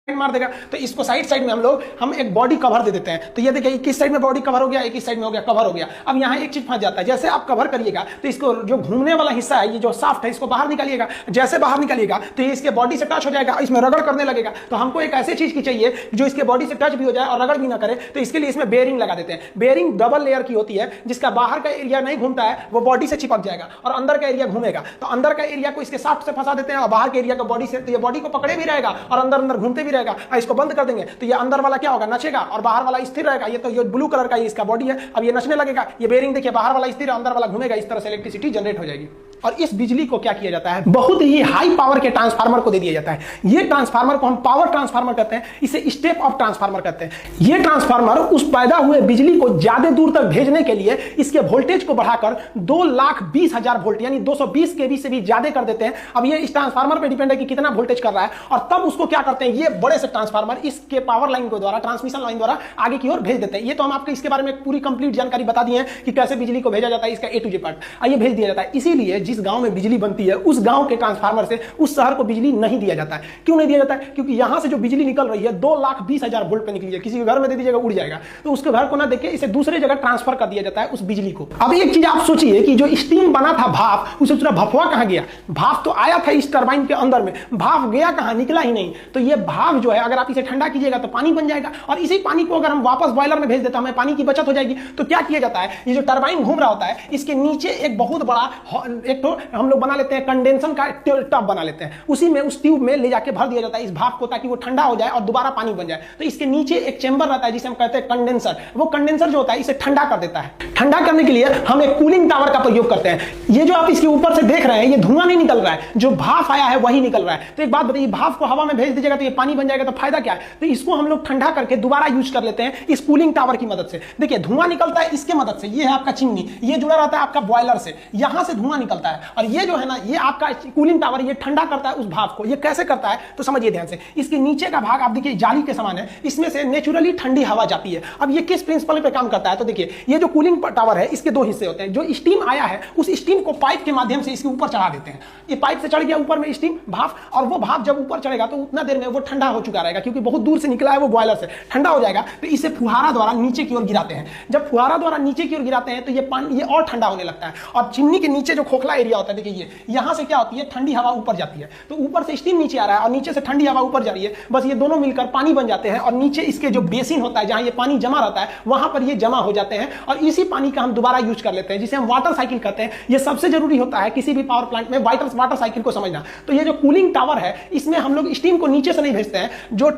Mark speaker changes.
Speaker 1: मार देगा। तो इसको साइड में हम एक बॉडी कवर दे देते हैं। तो ये देखिए किस साइड में बॉडी कवर हो गया, एक इस साइड में हो गया, कवर हो गया। अब यहाँ एक चीज फंस जाता है, जैसे आप कवर करिएगा तो इसको जो घूमने वाला हिस्सा है, ये जो शाफ्ट है, इसको बाहर निकालिएगा। जैसे बाहर निकालिएगा तो ये इसके बॉडी से टच हो जाएगा, इसमें रगड़ करने लगेगा। तो हमको एक ऐसी चीज की चाहिए जो इसके बॉडी से टच भी हो जाए और रगड़ भी ना करे। तो इसके लिए इसमें बेयरिंग लगा देते हैं। बेयरिंग डबल लेयर की होती है, जिसका बाहर का एरिया नहीं घूमता है, वो बॉडी से चिपक जाएगा और अंदर का एरिया घूमेगा। तो अंदर का एरिया को इसके शाफ्ट से फंसा देते हैं और बाहर के एरिया को बॉडी से, तो ये बॉडी को पकड़े भी रहेगा और अंदर अंदर घूमते भी रहेगा। इसको बंद कर देंगे तो ये अंदर वाला क्या होगा, नचेगा और बाहर वाला स्थिर रहेगा। ये तो ये ब्लू कलर का ये इसका बॉडी है, अब ये नचने लगेगा। ये बेयरिंग देखिए, बाहर वाला स्थिर है, अंदर वाला घूमेगा। इस तरह से इलेक्ट्रिसिटी जनरेट हो जाएगी। और इस बिजली को क्या किया जाता है, बहुत ही हाई पावर के ट्रांसफार्मर को दे दिया जाता है। ये ट्रांसफार्मर को हम पावर ट्रांसफार्मर कहते हैं, इसे स्टेप अप ट्रांसफार्मर कहते हैं। ये ट्रांसफार्मर उस पैदा हुए बिजली को ज्यादा दूर तक भेजने के लिए इसके वोल्टेज को बढ़ाकर 2,20,000 वोल्ट यानी 220 केवी से भी ज्यादा कर देते हैं। अब ये इस ट्रांसफार्मर पे डिपेंड है कि कितना वोल्टेज कर रहा है, और तब उसको क्या करते हैं, ये बड़े से ट्रांसफार्मर इसके पावर लाइन के द्वारा, ट्रांसमिशन लाइन द्वारा आगे की ओर भेज देते हैं। ये तो हम आपको इसके बारे में पूरी कंप्लीट जानकारी बता दी है कि कैसे बिजली को भेजा जाता है, इसका A to Z पार्ट आइए भेज दिया जाता है। इसीलिए जिस गांव में बिजली बनती है, उस गांव के ट्रांसफार्मर से उस शहर को बिजली नहीं दिया जाता है। क्यों नहीं दिया जाता है, क्योंकि यहां से जो बिजली निकल रही है 2,20,000 वोल्ट पे निकली है। किसी के घर में दे दीजिएगा उड़ जाएगा, तो उसके घर को ना देके इसे दूसरे जगह ट्रांसफर कर दिया जाता है उस बिजली को। अब एक चीज आप सोचिए कि जो स्टीम बना था भाप, उसे दूसरा भफवा कहां गया। भाप तो आया था इस टरबाइन के अंदर में, भाप गया कहां, निकला ही नहीं। तो ये भाप जो है, अगर आप इसे ठंडा कीजिएगा तो पानी बन जाएगा, और इसी पानी को अगर हम वापस बॉयलर में भेज देते हैं, हमें पानी की बचत हो जाएगी। तो क्या किया जाता है, ये जो टरबाइन घूम रहा होता है, इसके नीचे एक बहुत बड़ा एक तो हम लोग बना लेते हैं, कंडेंसर का टब बना लेते हैं। उसी में उस ट्यूब में ले जाके भर दिया जाता है इस भाप को, ताकि वो ठंडा हो जाए और दोबारा पानी बन जाए। तो इसके नीचे एक चेंबर रहता है जिसे हम कहते हैं कंडेंसर। वो कंडेंसर जो होता है इसे ठंडा कर देता है। ठंडा करने के लिए हम एक कूलिंग टावर का प्रयोग करते हैं। ये जो आप इसके ऊपर से देख रहे हैं, ये धुआं नहीं निकल रहा है, जो भाप आया है वही निकल रहा है। तो एक बात बताइए, भाप को हवा में भेज दीजिएगा तो ये पानी बन जाएगा, तो फायदा क्या है। तो इसको हम लोग ठंडा करके दोबारा यूज कर लेते हैं इस कूलिंग टावर की मदद से। देखिए धुआं निकलता है इसके मदद से, ये है आपका चिमनी, ये जुड़ा रहता है आपका बॉयलर से, यहां से धुआं निकलता है। और ये जो है ना, ये आपका कूलिंग टावर, ये ठंडा करता है उस भाप को। ये कैसे करता है तो समझिए ध्यान से। इसके नीचे का भाग आप देखिए जाली के समान है, इसमें से नेचुरली ठंडी हवा जाती है। अब ये किस प्रिंसिपल पे काम करता है, तो देखिए ये जो कूलिंग टावर है, इसके दो हिस्से होते हैं। जो स्टीम आया है, उस स्टीम को पाइप के माध्यम से इसके ऊपर चढ़ा देते हैं। ये पाइप से चढ़ गया ऊपर में स्टीम भाप, और वो भाप जब ऊपर चढ़ेगा तो उतना देर में वो ठंडा हो चुका रहेगा, क्योंकि बहुत दूर से निकला है वो बॉयलर से, ठंडा हो जाएगा। तो इसे फुहारा द्वारा नीचे की ओर गिराते हैं। जब फुहारा द्वारा नीचे की ओर गिराते हैं तो ये पानी ये और ठंडा होने लगता है। और चिमनी के नीचे जो खोखला एरिया होता है, देखिए ये यहां से क्या होती है, ठंडी हवा ऊपर जाती है। तो ऊपर से स्टीम नीचे आ रहा है और नीचे से ठंडी हवा ऊपर जा रही है, बस ये दोनों मिलकर पानी बन जाते हैं। और नीचे इसके जो बेसिन होता है, जहां ये पानी जमा रहता है, वहां पर ये जमा हो जाते हैं, और इसी पानी का हम दोबारा यूज कर लेते हैं, जिसे हम वाटर साइकिल कहते हैं। ये सबसे जरूरी होता है किसी भी पावर प्लांट में वाटर साइकिल को समझना। तो ये जो कूलिंग टावर है, इसमें हम लोग स्टीम को नीचे से नहीं भेजते हैं, जो